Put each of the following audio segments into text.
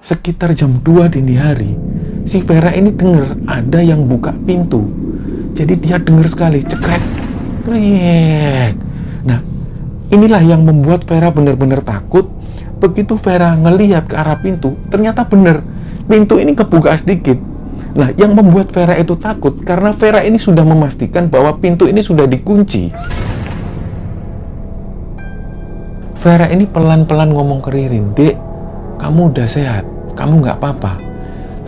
sekitar jam 2 dini hari, si Vera ini dengar ada yang buka pintu. Jadi dia dengar sekali, cekrek, krek. Nah, inilah yang membuat Vera benar-benar takut. Begitu Vera ngelihat ke arah pintu, ternyata benar, pintu ini kebuka sedikit. Nah, yang membuat Vera itu takut karena Vera ini sudah memastikan bahwa pintu ini sudah dikunci. Vera ini pelan-pelan ngomong ke Ririn, "Dek, kamu udah sehat, kamu nggak apa-apa."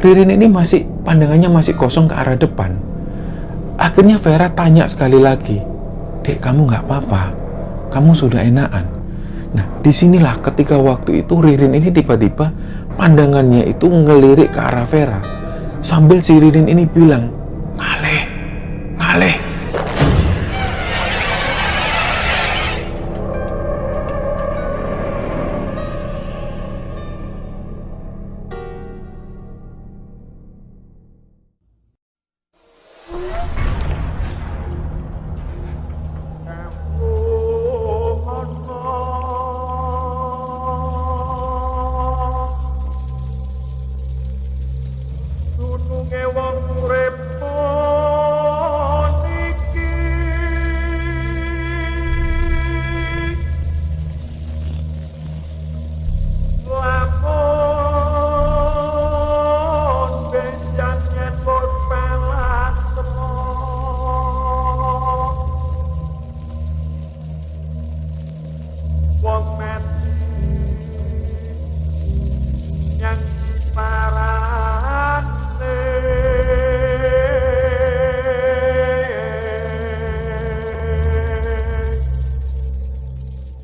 Ririn ini pandangannya masih kosong ke arah depan. Akhirnya Vera tanya sekali lagi, "Dek, kamu nggak apa-apa? Kamu sudah enakan?" Nah, disinilah ketika waktu itu Ririn ini tiba-tiba pandangannya itu ngelirik ke arah Vera. Sambil si Ririn ini bilang, "Ngaleh, ngaleh."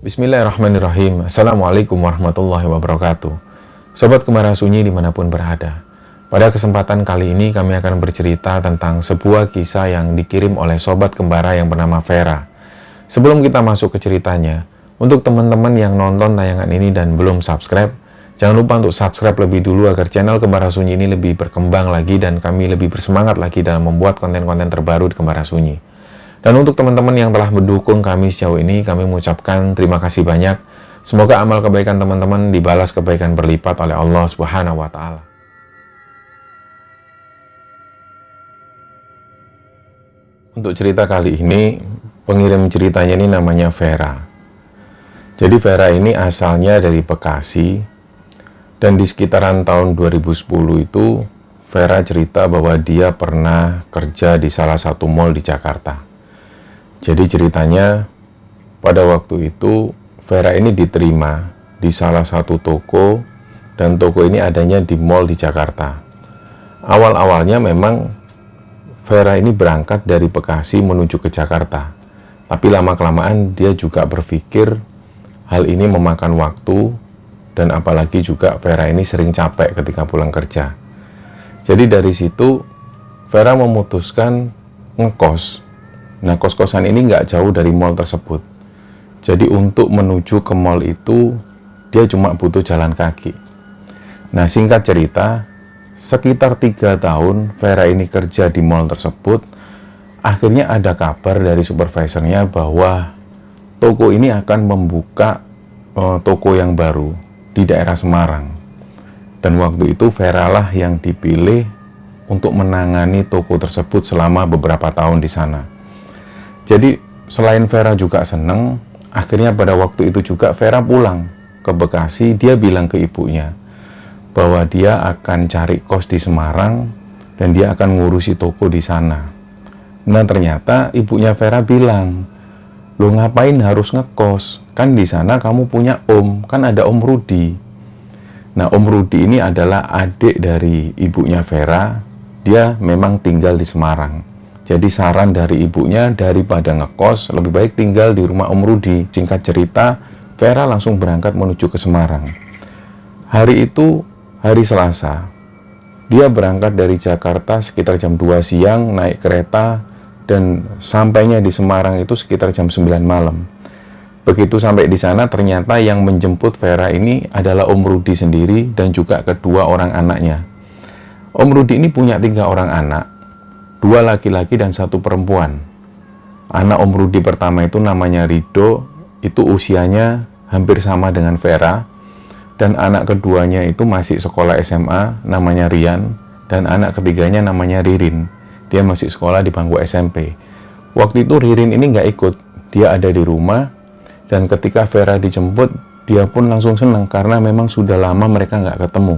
Bismillahirrahmanirrahim. Assalamualaikum warahmatullahi wabarakatuh. Sobat Kembara Sunyi dimanapun berada, pada kesempatan kali ini kami akan bercerita tentang sebuah kisah yang dikirim oleh Sobat Kembara yang bernama Vera. Sebelum kita masuk ke ceritanya, untuk teman-teman yang nonton tayangan ini dan belum subscribe, jangan lupa untuk subscribe lebih dulu agar channel Kembara Sunyi ini lebih berkembang lagi dan kami lebih bersemangat lagi dalam membuat konten-konten terbaru di Kembara Sunyi. Dan untuk teman-teman yang telah mendukung kami sejauh ini, kami mengucapkan terima kasih banyak. Semoga amal kebaikan teman-teman dibalas kebaikan berlipat oleh Allah Subhanahu wa Ta'ala. Untuk cerita kali ini, pengirim ceritanya ini namanya Vera. Jadi Vera ini asalnya dari Bekasi, dan di sekitaran tahun 2010 itu, Vera cerita bahwa dia pernah kerja di salah satu mall di Jakarta. Jadi ceritanya, pada waktu itu Vera ini diterima di salah satu toko, dan toko ini adanya di mall di Jakarta. Awal-awalnya memang Vera ini berangkat dari Bekasi menuju ke Jakarta. Tapi lama-kelamaan dia juga berpikir hal ini memakan waktu, dan apalagi juga Vera ini sering capek ketika pulang kerja. Jadi dari situ Vera memutuskan ngekos. Nah, kos-kosan ini nggak jauh dari mall tersebut. Jadi untuk menuju ke mall itu, dia cuma butuh jalan kaki. Nah, singkat cerita, sekitar 3 tahun Vera ini kerja di mall tersebut. Akhirnya ada kabar dari supervisornya bahwa toko ini akan membuka toko yang baru di daerah Semarang. Dan waktu itu Vera lah yang dipilih untuk menangani toko tersebut selama beberapa tahun di sana. Jadi selain Vera juga seneng, akhirnya pada waktu itu juga Vera pulang ke Bekasi. Dia bilang ke ibunya bahwa dia akan cari kos di Semarang dan dia akan ngurusi toko di sana. Nah, ternyata ibunya Vera bilang, "Lo ngapain harus ngekos? Kan di sana kamu punya om, kan ada Om Rudi." Nah, Om Rudi ini adalah adik dari ibunya Vera. Dia memang tinggal di Semarang. Jadi saran dari ibunya, daripada ngekos, lebih baik tinggal di rumah Om Rudi. Singkat cerita, Vera langsung berangkat menuju ke Semarang. Hari itu, hari Selasa. Dia berangkat dari Jakarta sekitar jam 2 siang, naik kereta, dan sampainya di Semarang itu sekitar jam 9 malam. Begitu sampai di sana, ternyata yang menjemput Vera ini adalah Om Rudi sendiri dan juga kedua orang anaknya. Om Rudi ini punya 3 orang anak. 2 laki-laki dan 1 perempuan. Anak Om Rudi pertama itu namanya Rido, itu usianya hampir sama dengan Vera. Dan anak keduanya itu masih sekolah SMA, namanya Rian. Dan anak ketiganya namanya Ririn. Dia masih sekolah di bangku SMP. Waktu itu Ririn ini nggak ikut. Dia ada di rumah. Dan ketika Vera dijemput, dia pun langsung senang karena memang sudah lama mereka nggak ketemu.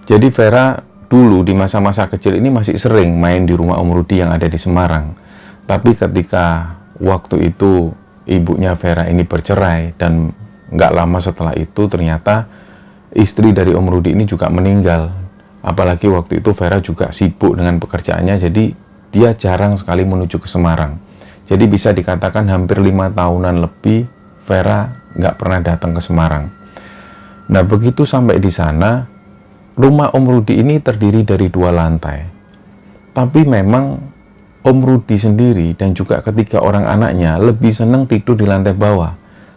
Jadi Vera dulu di masa-masa kecil ini masih sering main di rumah Om Rudi yang ada di Semarang. Tapi ketika waktu itu ibunya Vera ini bercerai dan nggak lama setelah itu ternyata istri dari Om Rudi ini juga meninggal. Apalagi waktu itu Vera juga sibuk dengan pekerjaannya, jadi dia jarang sekali menuju ke Semarang. Jadi bisa dikatakan hampir 5 tahunan lebih Vera nggak pernah datang ke Semarang. Nah begitu sampai di sana, rumah Om Rudi ini terdiri dari 2 lantai. Tapi memang Om Rudi sendiri dan juga ketiga orang anaknya lebih senang tidur di lantai bawah.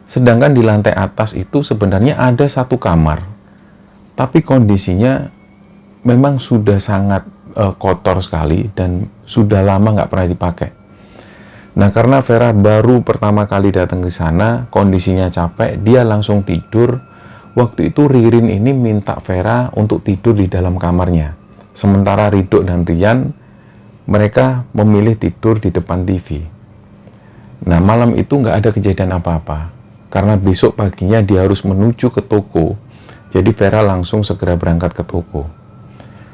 Sedangkan di lantai atas itu sebenarnya ada 1 kamar. Tapi kondisinya memang sudah sangat kotor sekali dan sudah lama nggak pernah dipakai. Nah karena Vera baru pertama kali datang ke sana, kondisinya capek, dia langsung tidur. Waktu itu Ririn ini minta Vera untuk tidur di dalam kamarnya. Sementara Rido dan Rian, mereka memilih tidur di depan TV. Nah malam itu nggak ada kejadian apa-apa. Karena besok paginya dia harus menuju ke toko. Jadi Vera langsung segera berangkat ke toko.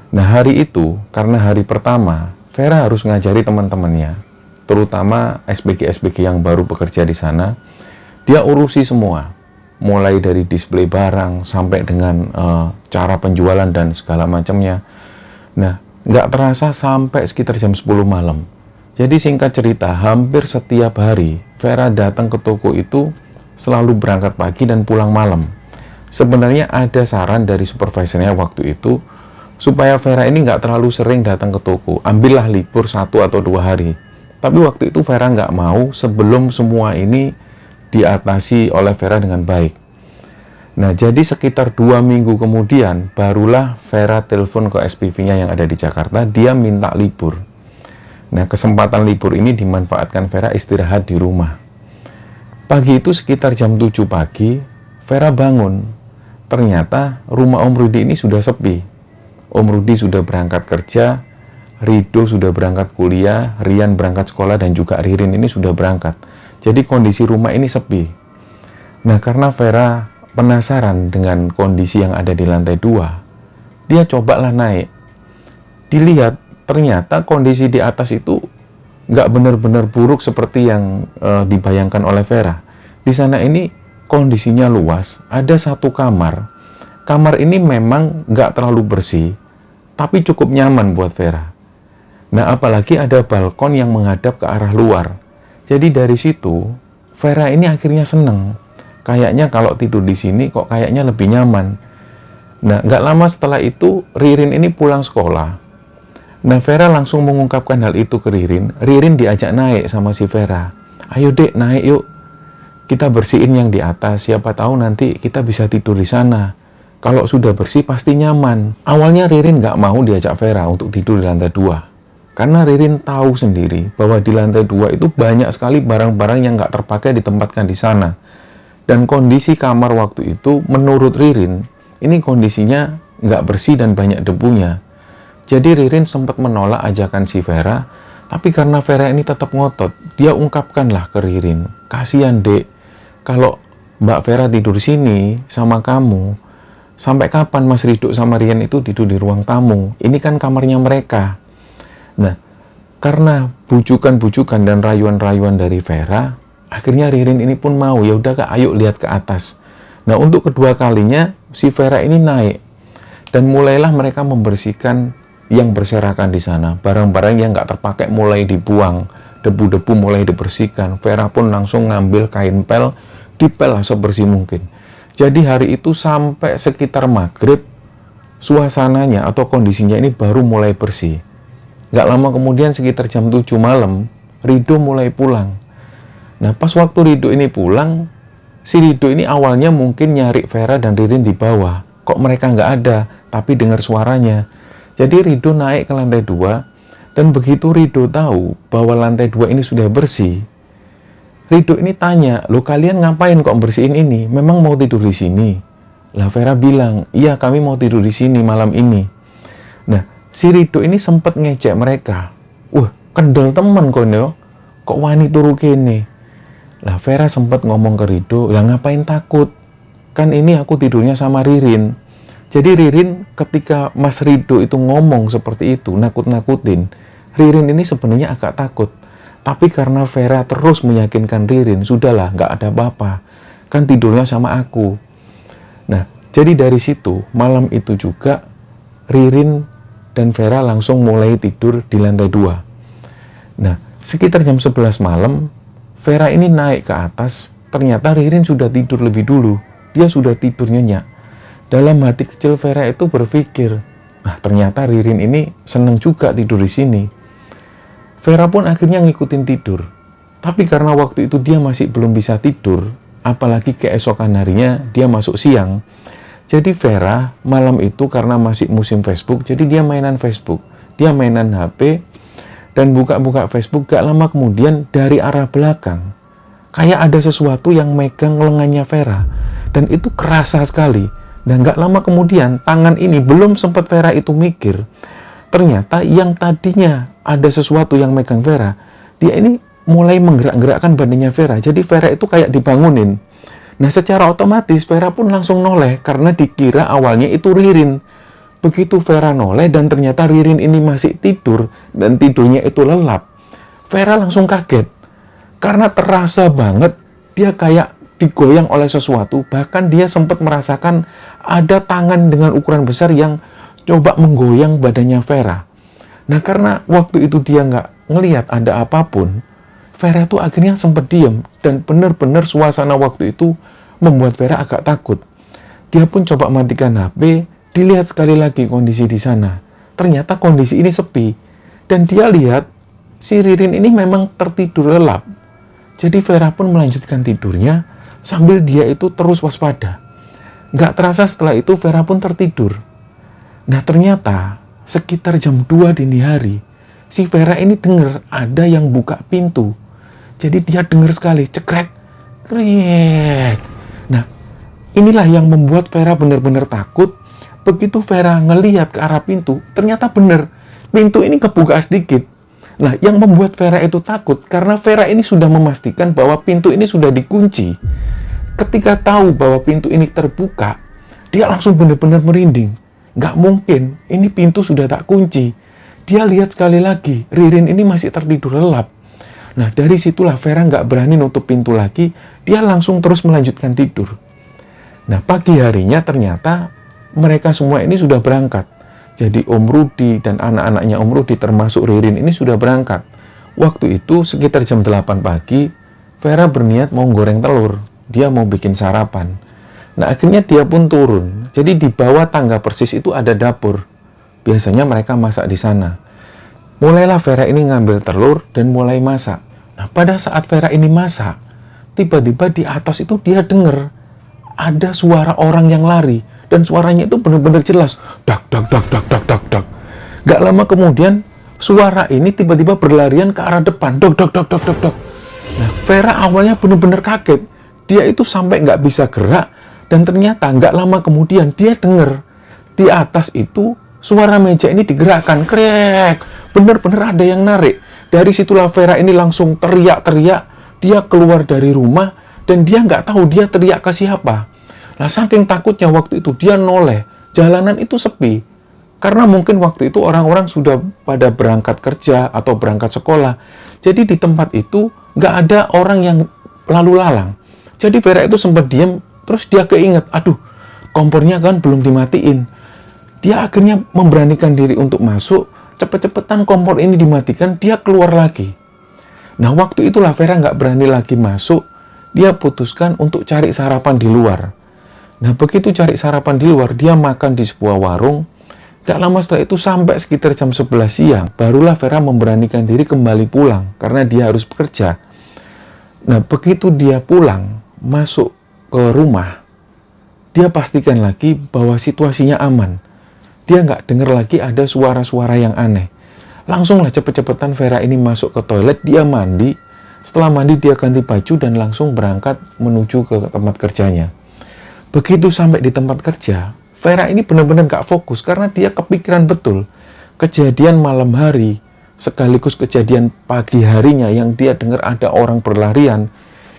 Nah hari itu, karena hari pertama, Vera harus ngajari teman-temannya, terutama SPG-SPG yang baru bekerja di sana. Dia urusi semua, mulai dari display barang sampai dengan cara penjualan dan segala macamnya. Nah, nggak terasa sampai sekitar jam 10 malam. Jadi singkat cerita, hampir setiap hari Vera datang ke toko itu selalu berangkat pagi dan pulang malam. Sebenarnya ada saran dari supervisornya waktu itu, supaya Vera ini nggak terlalu sering datang ke toko. Ambillah libur 1 atau 2 hari. Tapi waktu itu Vera nggak mau sebelum semua ini diatasi oleh Vera dengan baik. Nah, jadi sekitar 2 minggu kemudian, barulah Vera telepon ke SPV-nya yang ada di Jakarta, dia minta libur. Nah, kesempatan libur ini dimanfaatkan Vera istirahat di rumah. Pagi itu sekitar jam 7 pagi, Vera bangun. Ternyata rumah Om Rudi ini sudah sepi. Om Rudi sudah berangkat kerja, Rido sudah berangkat kuliah, Rian berangkat sekolah, dan juga Ririn ini sudah berangkat. Jadi kondisi rumah ini sepi. Nah, karena Vera penasaran dengan kondisi yang ada di lantai 2, dia cobalah naik. Dilihat, ternyata kondisi di atas itu nggak benar-benar buruk seperti yang dibayangkan oleh Vera. Di sana ini kondisinya luas, ada 1 kamar. Kamar ini memang nggak terlalu bersih, tapi cukup nyaman buat Vera. Nah, apalagi ada balkon yang menghadap ke arah luar. Jadi dari situ, Vera ini akhirnya seneng. Kayaknya kalau tidur di sini kok kayaknya lebih nyaman. Nah, nggak lama setelah itu, Ririn ini pulang sekolah. Nah, Vera langsung mengungkapkan hal itu ke Ririn. Ririn diajak naik sama si Vera. Ayo dek, naik yuk. Kita bersihin yang di atas, siapa tahu nanti kita bisa tidur di sana. Kalau sudah bersih pasti nyaman. Awalnya Ririn nggak mau diajak Vera untuk tidur di lantai 2. Karena Ririn tahu sendiri bahwa di lantai 2 itu banyak sekali barang-barang yang nggak terpakai ditempatkan di sana. Dan kondisi kamar waktu itu menurut Ririn, ini kondisinya nggak bersih dan banyak debunya. Jadi Ririn sempat menolak ajakan si Vera, tapi karena Vera ini tetap ngotot, dia ungkapkanlah ke Ririn, kasihan dek, kalau Mbak Vera tidur sini sama kamu, sampai kapan Mas Rido sama Rian itu tidur di ruang tamu? Ini kan kamarnya mereka. Nah, karena bujukan-bujukan dan rayuan-rayuan dari Vera, akhirnya Ririn ini pun mau, ya udah Kak, ayo lihat ke atas. Nah, untuk kedua kalinya si Vera ini naik dan mulailah mereka membersihkan yang berserakan di sana. Barang-barang yang nggak terpakai mulai dibuang, debu-debu mulai dibersihkan. Vera pun langsung ngambil kain pel, dipel lah sebersih mungkin. Jadi hari itu sampai sekitar maghrib, suasananya atau kondisinya ini baru mulai bersih. Nggak lama kemudian sekitar jam 7 malam, Rido mulai pulang. Nah, pas waktu Rido ini pulang, si Rido ini awalnya mungkin nyari Vera dan Ririn di bawah. Kok mereka nggak ada, tapi dengar suaranya. Jadi Rido naik ke lantai 2, dan begitu Rido tahu bahwa lantai 2 ini sudah bersih, Rido ini tanya, "Loh kalian ngapain kok bersihin ini? Memang mau tidur di sini?" Lah Vera bilang, iya kami mau tidur di sini malam ini. Nah, si Rido ini sempat ngejek mereka. Wah, kendel temen kok wani turu kene. Lah Vera sempat ngomong ke Rido, lah ngapain takut? Kan ini aku tidurnya sama Ririn. Jadi Ririn ketika Mas Rido itu ngomong seperti itu, nakut-nakutin, Ririn ini sebenarnya agak takut. Tapi karena Vera terus meyakinkan Ririn, sudahlah, nggak ada apa-apa. Kan tidurnya sama aku. Nah, jadi dari situ, malam itu juga, Ririn dan Vera langsung mulai tidur di lantai 2. Nah, sekitar jam 11 malam, Vera ini naik ke atas, ternyata Ririn sudah tidur lebih dulu. Dia sudah tidur nyenyak. Dalam hati kecil Vera itu berpikir, nah ternyata Ririn ini seneng juga tidur di sini. Vera pun akhirnya ngikutin tidur. Tapi karena waktu itu dia masih belum bisa tidur, apalagi keesokan harinya dia masuk siang. Jadi Vera malam itu karena masih musim Facebook, jadi dia mainan Facebook. Dia mainan HP dan buka-buka Facebook. Gak lama kemudian dari arah belakang, kayak ada sesuatu yang megang lengannya Vera. Dan itu kerasa sekali. Dan gak lama kemudian, tangan ini belum sempat Vera itu mikir. Ternyata yang tadinya ada sesuatu yang megang Vera, dia ini mulai menggerak-gerakkan badannya Vera. Jadi Vera itu kayak dibangunin. Nah secara otomatis Vera pun langsung noleh karena dikira awalnya itu Ririn. Begitu Vera noleh dan ternyata Ririn ini masih tidur dan tidurnya itu lelap, Vera langsung kaget. Karena terasa banget dia kayak digoyang oleh sesuatu, bahkan dia sempat merasakan ada tangan dengan ukuran besar yang coba menggoyang badannya Vera. Nah karena waktu itu dia nggak ngelihat ada apapun, Vera tuh akhirnya sempat diam dan benar-benar suasana waktu itu membuat Vera agak takut. Dia pun coba matikan HP, dilihat sekali lagi kondisi di sana. Ternyata kondisi ini sepi dan dia lihat si Ririn ini memang tertidur lelap. Jadi Vera pun melanjutkan tidurnya sambil dia itu terus waspada. Nggak terasa setelah itu Vera pun tertidur. Nah ternyata sekitar jam 2 dini hari, si Vera ini dengar ada yang buka pintu. Jadi dia dengar sekali, cekrek, krek. Nah inilah yang membuat Vera benar-benar takut. Begitu Vera ngelihat ke arah pintu, ternyata benar, pintu ini kebuka sedikit. Nah, yang membuat Vera itu takut, karena Vera ini sudah memastikan bahwa pintu ini sudah dikunci. Ketika tahu bahwa pintu ini terbuka, dia langsung benar-benar merinding. Nggak mungkin, ini pintu sudah tak kunci. Dia lihat sekali lagi, Ririn ini masih tertidur lelap. Nah, dari situlah Vera nggak berani nutup pintu lagi, dia langsung terus melanjutkan tidur. Nah, pagi harinya ternyata mereka semua ini sudah berangkat. Jadi Om Rudi dan anak-anaknya Om Rudi termasuk Ririn ini sudah berangkat. Waktu itu sekitar jam 8 pagi, Vera berniat mau goreng telur. Dia mau bikin sarapan. Nah akhirnya dia pun turun. Jadi di bawah tangga persis itu ada dapur. Biasanya mereka masak di sana. Mulailah Vera ini ngambil telur dan mulai masak. Nah pada saat Vera ini masak, tiba-tiba di atas itu dia dengar ada suara orang yang lari. Dan suaranya itu benar-benar jelas. Dak, dak, dak, dak, dak, dak, dak. Gak lama kemudian, suara ini tiba-tiba berlarian ke arah depan. Dok, dok, dok, dok, dok, dok. Nah, Vera awalnya benar-benar kaget. Dia itu sampai nggak bisa gerak. Dan ternyata nggak lama kemudian, dia dengar di atas itu suara meja ini digerakkan. Krek. Benar-benar ada yang narik. Dari situlah Vera ini langsung teriak-teriak. Dia keluar dari rumah. Dan dia nggak tahu dia teriak ke siapa. Nah, saking takutnya waktu itu dia noleh. Jalanan itu sepi. Karena mungkin waktu itu orang-orang sudah pada berangkat kerja atau berangkat sekolah. Jadi di tempat itu nggak ada orang yang lalu lalang. Jadi Vera itu sempat diam, terus dia keinget, aduh, kompornya kan belum dimatiin. Dia akhirnya memberanikan diri untuk masuk, cepet-cepetan kompor ini dimatikan, dia keluar lagi. Nah, waktu itulah Vera nggak berani lagi masuk, dia putuskan untuk cari sarapan di luar. Nah, begitu cari sarapan di luar, dia makan di sebuah warung. Gak lama setelah itu sampai sekitar jam 11 siang, barulah Vera memberanikan diri kembali pulang, karena dia harus bekerja. Nah, begitu dia pulang, masuk ke rumah, dia pastikan lagi bahwa situasinya aman. Dia nggak dengar lagi ada suara-suara yang aneh. Langsunglah cepet-cepetan Vera ini masuk ke toilet, dia mandi. Setelah mandi, dia ganti baju dan langsung berangkat menuju ke tempat kerjanya. Begitu sampai di tempat kerja, Vera ini benar-benar gak fokus karena dia kepikiran betul kejadian malam hari sekaligus kejadian pagi harinya yang dia dengar ada orang berlarian.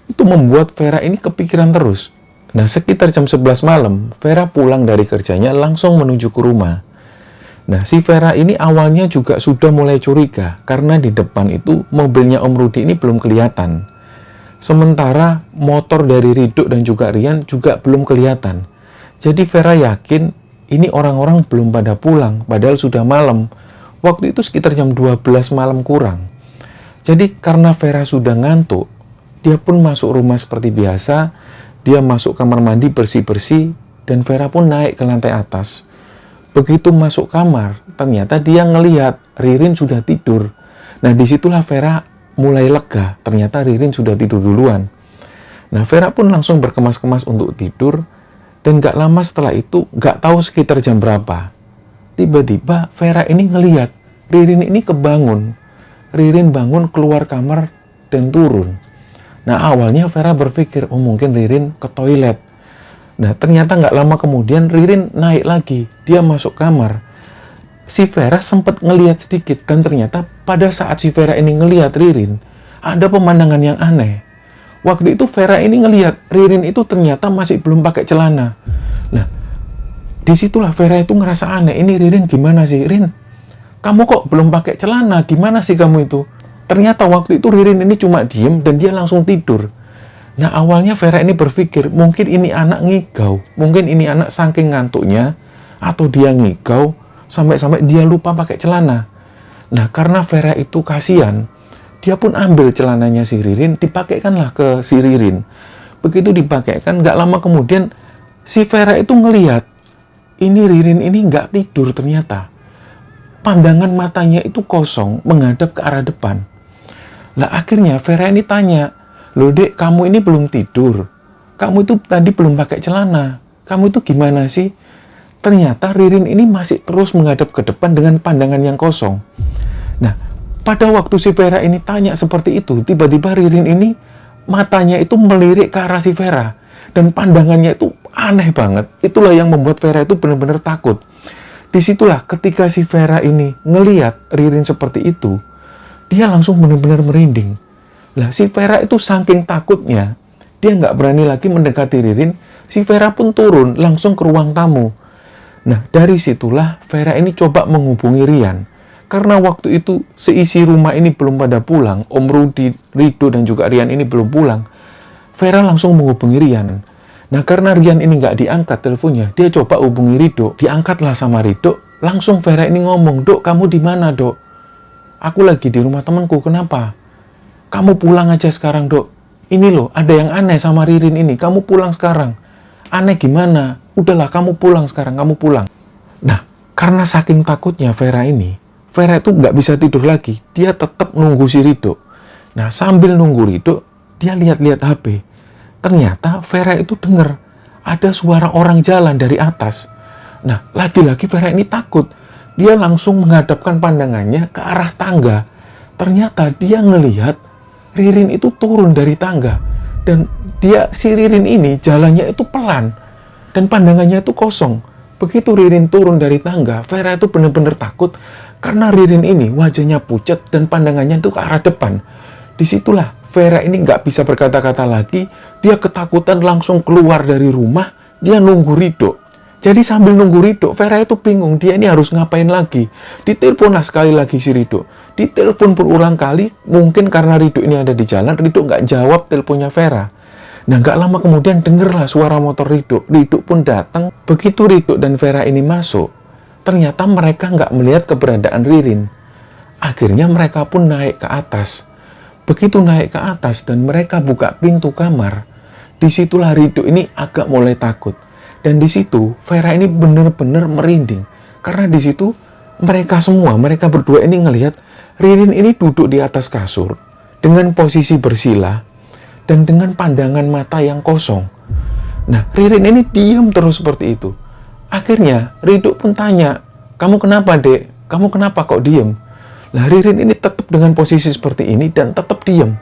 Itu membuat Vera ini kepikiran terus. Nah, sekitar jam 11 malam, Vera pulang dari kerjanya langsung menuju ke rumah. Nah, si Vera ini awalnya juga sudah mulai curiga karena di depan itu mobilnya Om Rudi ini belum kelihatan. Sementara motor dari Ridho dan juga Rian juga belum kelihatan. Jadi Vera yakin ini orang-orang belum pada pulang, padahal sudah malam. Waktu itu sekitar jam 12 malam kurang. Jadi karena Vera sudah ngantuk, dia pun masuk rumah seperti biasa. Dia masuk kamar mandi bersih-bersih dan Vera pun naik ke lantai atas. Begitu masuk kamar, ternyata dia ngelihat Ririn sudah tidur. Nah, disitulah Vera mulai lega. Ternyata Ririn sudah tidur duluan. Nah, Vera pun langsung berkemas-kemas untuk tidur. Dan gak lama setelah itu, gak tahu sekitar jam berapa, tiba-tiba Vera ini ngelihat Ririn ini kebangun. Ririn bangun keluar kamar dan turun. Nah, awalnya Vera berpikir, oh mungkin Ririn ke toilet. Nah, ternyata nggak lama kemudian Ririn naik lagi. Dia masuk kamar. Si Vera sempat ngelihat sedikit. Dan ternyata pada saat si Vera ini ngelihat Ririn, ada pemandangan yang aneh. Waktu itu Vera ini ngelihat Ririn itu ternyata masih belum pakai celana. Nah, disitulah Vera itu ngerasa aneh. Ini Ririn gimana sih? Rin, kamu kok belum pakai celana? Gimana sih kamu itu? Ternyata waktu itu Ririn ini cuma diem dan dia langsung tidur. Nah, awalnya Vera ini berpikir, mungkin ini anak ngigau. Mungkin ini anak saking ngantuknya, atau dia ngigau, sampai-sampai dia lupa pakai celana. Nah, karena Vera itu kasihan, dia pun ambil celananya si Ririn, dipakaikanlah ke si Ririn. Begitu dipakaikan, gak lama kemudian, si Vera itu ngelihat, ini Ririn ini gak tidur ternyata. Pandangan matanya itu kosong, menghadap ke arah depan. Lah akhirnya Vera ini tanya, loh dek, kamu ini belum tidur. Kamu itu tadi belum pakai celana. Kamu itu gimana sih? Ternyata Ririn ini masih terus menghadap ke depan dengan pandangan yang kosong. Nah, pada waktu si Vera ini tanya seperti itu, tiba-tiba Ririn ini matanya itu melirik ke arah si Vera. Dan pandangannya itu aneh banget. Itulah yang membuat Vera itu benar-benar takut. Disitulah ketika si Vera ini ngeliat Ririn seperti itu, dia langsung benar-benar merinding. Lah, si Vera itu saking takutnya, dia nggak berani lagi mendekati Ririn. Si Vera pun turun langsung ke ruang tamu. Nah, dari situlah Vera ini coba menghubungi Rian. Karena waktu itu seisi rumah ini belum pada pulang, Om Rudi, Ridho, dan juga Rian ini belum pulang. Vera langsung menghubungi Rian. Nah, karena Rian ini nggak diangkat teleponnya, dia coba hubungi Ridho. Diangkatlah sama Ridho. Langsung Vera ini ngomong, "Dok, kamu di mana, Dok? Aku lagi di rumah temanku, kenapa? Kamu pulang aja sekarang, Dok. Ini loh, ada yang aneh sama Ririn ini. Kamu pulang sekarang." "Aneh gimana? Udahlah, kamu pulang sekarang, kamu pulang." Nah, karena saking takutnya Vera ini, Vera itu nggak bisa tidur lagi. Dia tetap nunggu si Ridho. Nah, sambil nunggu Ridho, dia lihat-lihat HP. Ternyata Vera itu dengar ada suara orang jalan dari atas. Nah, lagi-lagi Vera ini takut. Dia langsung menghadapkan pandangannya ke arah tangga. Ternyata dia ngelihat Ririn itu turun dari tangga. Dan si Ririn ini jalannya itu pelan. Dan pandangannya itu kosong. Begitu Ririn turun dari tangga, Vera itu benar-benar takut. Karena Ririn ini wajahnya pucat dan pandangannya itu ke arah depan. Disitulah Vera ini nggak bisa berkata-kata lagi. Dia ketakutan langsung keluar dari rumah. Dia nunggu Ridho. Jadi sambil nunggu Ridho, Vera itu bingung, dia ini harus ngapain lagi. Ditelepon sekali lagi si Ridho. Ditelepon berulang kali, mungkin karena Ridho ini ada di jalan, Ridho nggak jawab teleponnya Vera. Nah, nggak lama kemudian dengerlah suara motor Ridho. Ridho pun datang. Begitu Ridho dan Vera ini masuk, ternyata mereka nggak melihat keberadaan Ririn. Akhirnya mereka pun naik ke atas. Begitu naik ke atas dan mereka buka pintu kamar, disitulah Ridho ini agak mulai takut. Dan di situ Vera ini benar-benar merinding. Karena di situ mereka berdua ini ngelihat Ririn ini duduk di atas kasur dengan posisi bersila dan dengan pandangan mata yang kosong. Nah, Ririn ini diam terus seperti itu. Akhirnya Ridho pun tanya, "Kamu kenapa, Dek? Kamu kenapa kok diam?" Nah, Ririn ini tetap dengan posisi seperti ini dan tetap diam.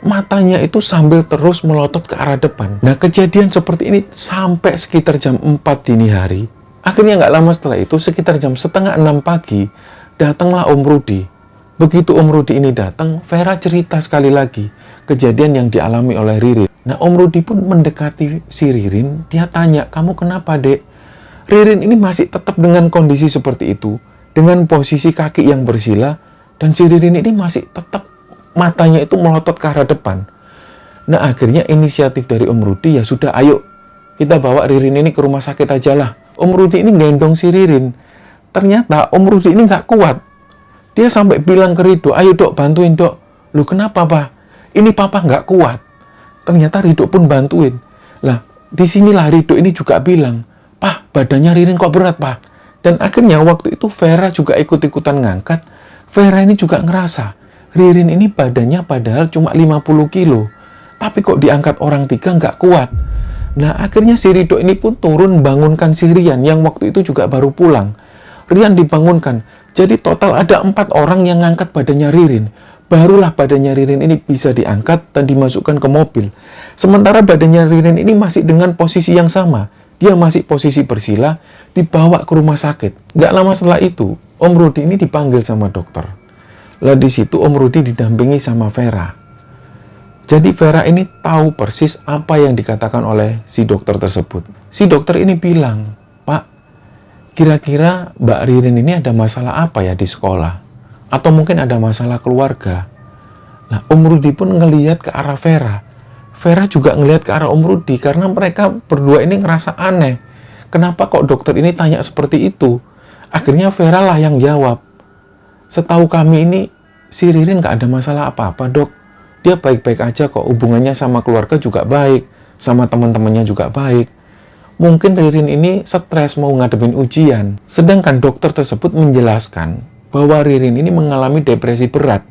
matanya itu sambil terus melotot ke arah depan. Nah, kejadian seperti ini sampai sekitar jam 4 dini hari. Akhirnya nggak lama setelah itu, sekitar jam setengah 6 pagi, datanglah Om Rudi. Begitu Om Rudi ini datang, Vera cerita sekali lagi kejadian yang dialami oleh Ririn. Nah, Om Rudi pun mendekati si Ririn. Dia tanya, kamu kenapa, Dek? Ririn ini masih tetap dengan kondisi seperti itu, dengan posisi kaki yang bersila, dan si Ririn ini masih tetap matanya itu melotot ke arah depan. Nah, akhirnya inisiatif dari Om Rudi, ya sudah, ayo kita bawa Ririn ini ke rumah sakit aja lah. Om Rudi ini gendong si Ririn. Ternyata Om Rudi ini nggak kuat. Dia sampai bilang ke Rido, ayo dok, bantuin dok. Lu kenapa, Pak? Ini papa nggak kuat. Ternyata Rido pun bantuin. Lah, disinilah Rido ini juga bilang, Pak, badannya Ririn kok berat, Pak? Dan akhirnya waktu itu Vera juga ikut-ikutan ngangkat. Vera ini juga ngerasa, Ririn ini badannya padahal cuma 50 kilo. Tapi kok diangkat orang 3 nggak kuat. Nah, akhirnya si Rido ini pun turun bangunkan si Rian yang waktu itu juga baru pulang. Rian dibangunkan. Jadi total ada 4 orang yang ngangkat badannya Ririn. Barulah badannya Ririn ini bisa diangkat dan dimasukkan ke mobil. Sementara badannya Ririn ini masih dengan posisi yang sama. Dia masih posisi bersila, dibawa ke rumah sakit. Nggak lama setelah itu, Om Rudi ini dipanggil sama dokter. Lah di situ Om Rudi didampingi sama Vera. Jadi Vera ini tahu persis apa yang dikatakan oleh si dokter tersebut. Si dokter ini bilang, Pak, kira-kira Mbak Ririn ini ada masalah apa ya di sekolah? Atau mungkin ada masalah keluarga. Nah, Om Rudi pun ngelihat ke arah Vera. Vera juga ngelihat ke arah Om Rudi karena mereka berdua ini ngerasa aneh. Kenapa kok dokter ini tanya seperti itu? Akhirnya Vera lah yang jawab. Setahu kami ini, si Ririn nggak ada masalah apa-apa, dok. Dia baik-baik aja kok, hubungannya sama keluarga juga baik, sama teman-temannya juga baik. Mungkin Ririn ini stres mau ngadepin ujian. Sedangkan dokter tersebut menjelaskan bahwa Ririn ini mengalami depresi berat.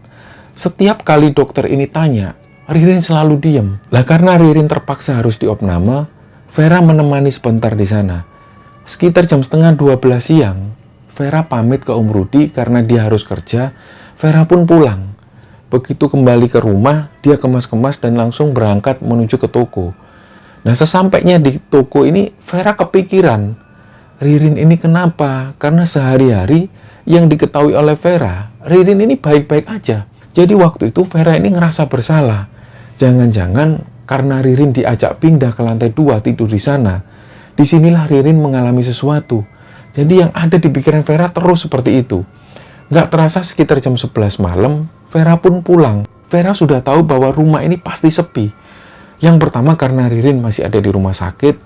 Setiap kali dokter ini tanya, Ririn selalu diem. Lah karena Ririn terpaksa harus diopname, Vera menemani sebentar di sana. Sekitar jam setengah 12 siang, Vera pamit ke Om Rudi karena dia harus kerja. Vera pun pulang. Begitu kembali ke rumah, dia kemas-kemas dan langsung berangkat menuju ke toko. Nah, sesampainya di toko ini, Vera kepikiran, Ririn ini kenapa? Karena sehari-hari yang diketahui oleh Vera, Ririn ini baik-baik aja. Jadi waktu itu Vera ini ngerasa bersalah. Jangan-jangan karena Ririn diajak pindah ke lantai 2 tidur di sana. Disinilah Ririn mengalami sesuatu. Jadi yang ada di pikiran Vera terus seperti itu. Nggak terasa sekitar jam 11 malam, Vera pun pulang. Vera sudah tahu bahwa rumah ini pasti sepi. Yang pertama karena Ririn masih ada di rumah sakit.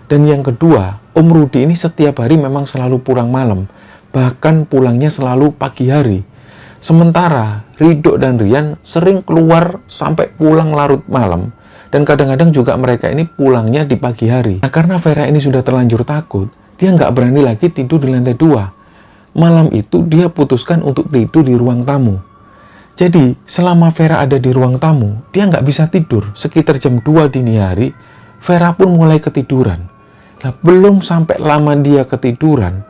Dan yang kedua, Om Rudi ini setiap hari memang selalu pulang malam. Bahkan pulangnya selalu pagi hari. Sementara Rido dan Rian sering keluar sampai pulang larut malam. Dan kadang-kadang juga mereka ini pulangnya di pagi hari. Nah, karena Vera ini sudah terlanjur takut, dia nggak berani lagi tidur di lantai 2. Malam itu dia putuskan untuk tidur di ruang tamu. Jadi selama Vera ada di ruang tamu, dia nggak bisa tidur. Sekitar jam 2 dini hari, Vera pun mulai ketiduran. Nah, belum sampai lama dia ketiduran,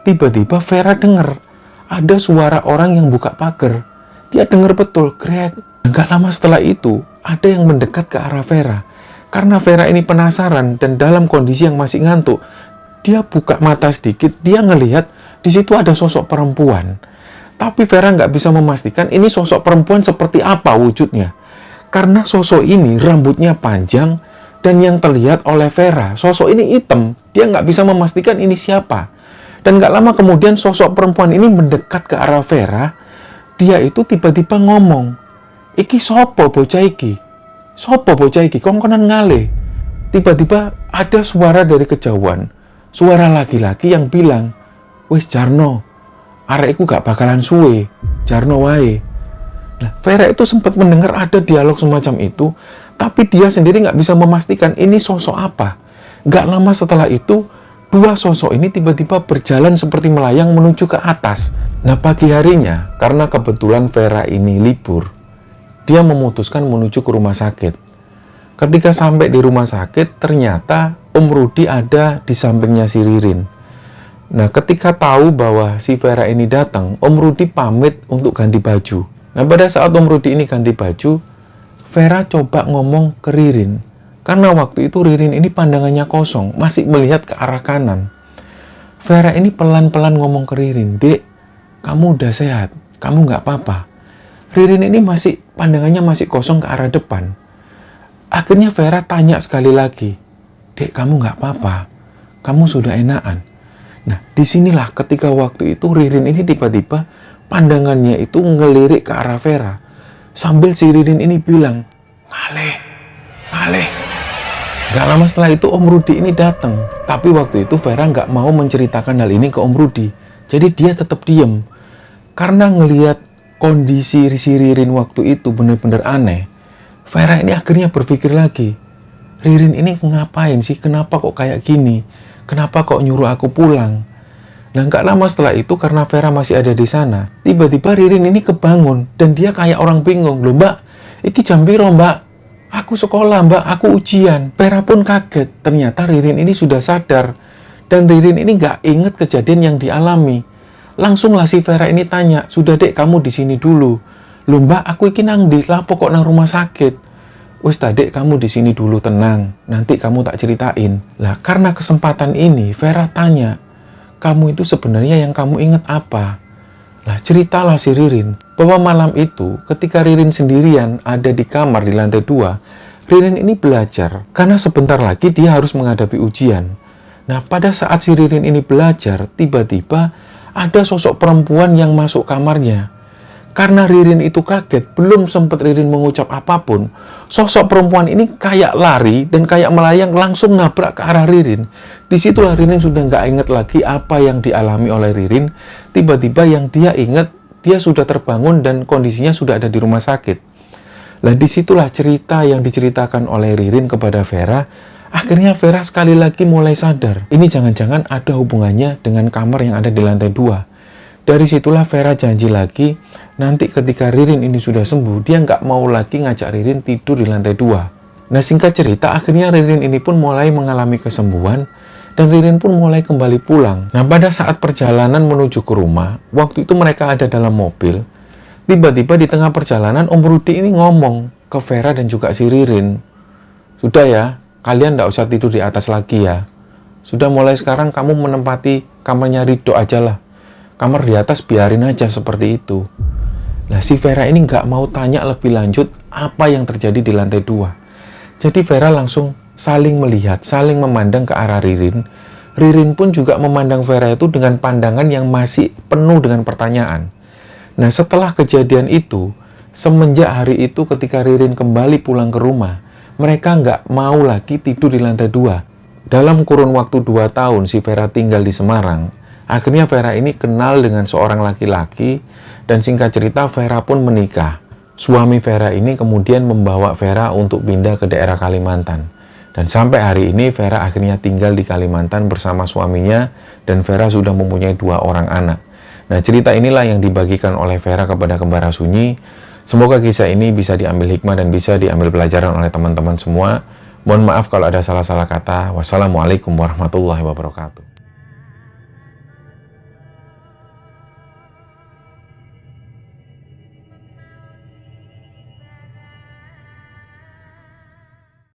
tiba-tiba Vera dengar ada suara orang yang buka pagar. Dia dengar betul, krek. Nggak lama setelah itu, ada yang mendekat ke arah Vera. Karena Vera ini penasaran dan dalam kondisi yang masih ngantuk, dia buka mata sedikit, dia ngelihat di situ ada sosok perempuan. Tapi Vera nggak bisa memastikan ini sosok perempuan seperti apa wujudnya. Karena sosok ini rambutnya panjang dan yang terlihat oleh Vera, sosok ini hitam. Dia nggak bisa memastikan ini siapa. Dan nggak lama kemudian sosok perempuan ini mendekat ke arah Vera. Dia itu tiba-tiba ngomong, "Iki sopo bocah iki? Sopo bocah iki? Kongkonan ngale." Tiba-tiba ada suara dari kejauhan. Suara laki-laki yang bilang, "Wis Jarno, arekku gak bakalan suwe, Jarno wae." Nah, Vera itu sempat mendengar ada dialog semacam itu, tapi dia sendiri nggak bisa memastikan ini sosok apa. Nggak lama setelah itu, dua sosok ini tiba-tiba berjalan seperti melayang menuju ke atas. Nah, pagi harinya, karena kebetulan Vera ini libur, dia memutuskan menuju ke rumah sakit. Ketika sampai di rumah sakit, ternyata Om Rudi ada di sampingnya si Ririn. Nah, ketika tahu bahwa si Vera ini datang, Om Rudi pamit untuk ganti baju. Nah, pada saat Om Rudi ini ganti baju, Vera coba ngomong ke Ririn. Karena waktu itu Ririn ini pandangannya kosong, masih melihat ke arah kanan. Vera ini pelan-pelan ngomong ke Ririn, "Dek, kamu udah sehat, kamu nggak apa-apa." Ririn ini masih pandangannya masih kosong ke arah depan. Akhirnya Vera tanya sekali lagi, "Dek, kamu nggak apa-apa, kamu sudah enakan." Nah, disinilah ketika waktu itu Ririn ini tiba-tiba pandangannya itu ngelirik ke arah Vera. Sambil si Ririn ini bilang, "Ngaleh, ngaleh." Gak lama setelah itu Om Rudi ini datang. Tapi waktu itu Vera nggak mau menceritakan hal ini ke Om Rudi. Jadi dia tetap diem. Karena ngelihat kondisi si Ririn waktu itu benar-benar aneh, Vera ini akhirnya berpikir lagi, Ririn ini ngapain sih? Kenapa kok kayak gini? Kenapa kok nyuruh aku pulang? Nah, nggak lama setelah itu karena Vera masih ada di sana, tiba-tiba Ririn ini kebangun dan dia kayak orang bingung. "Loh mbak, iki jam piro mbak? Aku sekolah mbak, aku ujian." Vera pun kaget, ternyata Ririn ini sudah sadar. Dan Ririn ini nggak inget kejadian yang dialami. Langsunglah si Vera ini tanya, "Sudah dek, kamu di sini dulu." "Loh mbak, aku iki nang ndi? Lapo kok nang rumah sakit?" "Wis dek, kamu di sini dulu, tenang. Nanti kamu tak ceritain." Lah, karena kesempatan ini Vera tanya, "Kamu itu sebenarnya yang kamu ingat apa?" Lah, ceritalah si Ririn bahwa malam itu ketika Ririn sendirian ada di kamar di lantai 2, Ririn ini belajar karena sebentar lagi dia harus menghadapi ujian. Nah, pada saat si Ririn ini belajar, tiba-tiba ada sosok perempuan yang masuk kamarnya. Karena Ririn itu kaget, belum sempat Ririn mengucap apapun, sosok perempuan ini kayak lari dan kayak melayang langsung nabrak ke arah Ririn. Disitulah Ririn sudah nggak inget lagi apa yang dialami oleh Ririn. Tiba-tiba yang dia ingat, dia sudah terbangun dan kondisinya sudah ada di rumah sakit. Nah, disitulah cerita yang diceritakan oleh Ririn kepada Vera. Akhirnya Vera sekali lagi mulai sadar. Ini jangan-jangan ada hubungannya dengan kamar yang ada di lantai 2. Dari situlah Vera janji lagi, nanti ketika Ririn ini sudah sembuh, dia nggak mau lagi ngajak Ririn tidur di lantai 2. Nah, singkat cerita, akhirnya Ririn ini pun mulai mengalami kesembuhan, dan Ririn pun mulai kembali pulang. Nah, pada saat perjalanan menuju ke rumah, waktu itu mereka ada dalam mobil, tiba-tiba di tengah perjalanan, Om Rudi ini ngomong ke Vera dan juga si Ririn, "Sudah ya, kalian nggak usah tidur di atas lagi ya. Sudah mulai sekarang kamu menempati kamarnya Ridho aja lah. Kamar di atas biarin aja seperti itu." Nah, si Vera ini nggak mau tanya lebih lanjut apa yang terjadi di lantai 2. Jadi Vera langsung saling melihat, saling memandang ke arah Ririn. Ririn pun juga memandang Vera itu dengan pandangan yang masih penuh dengan pertanyaan. Nah, setelah kejadian itu, semenjak hari itu ketika Ririn kembali pulang ke rumah, mereka nggak mau lagi tidur di lantai 2. Dalam kurun waktu 2 tahun si Vera tinggal di Semarang, akhirnya Vera ini kenal dengan seorang laki-laki, dan singkat cerita Vera pun menikah. Suami Vera ini kemudian membawa Vera untuk pindah ke daerah Kalimantan. Dan sampai hari ini Vera akhirnya tinggal di Kalimantan bersama suaminya, dan Vera sudah mempunyai 2 orang anak. Nah, cerita inilah yang dibagikan oleh Vera kepada Kembara Sunyi. Semoga kisah ini bisa diambil hikmah dan bisa diambil pelajaran oleh teman-teman semua. Mohon maaf kalau ada salah-salah kata. Wassalamualaikum warahmatullahi wabarakatuh.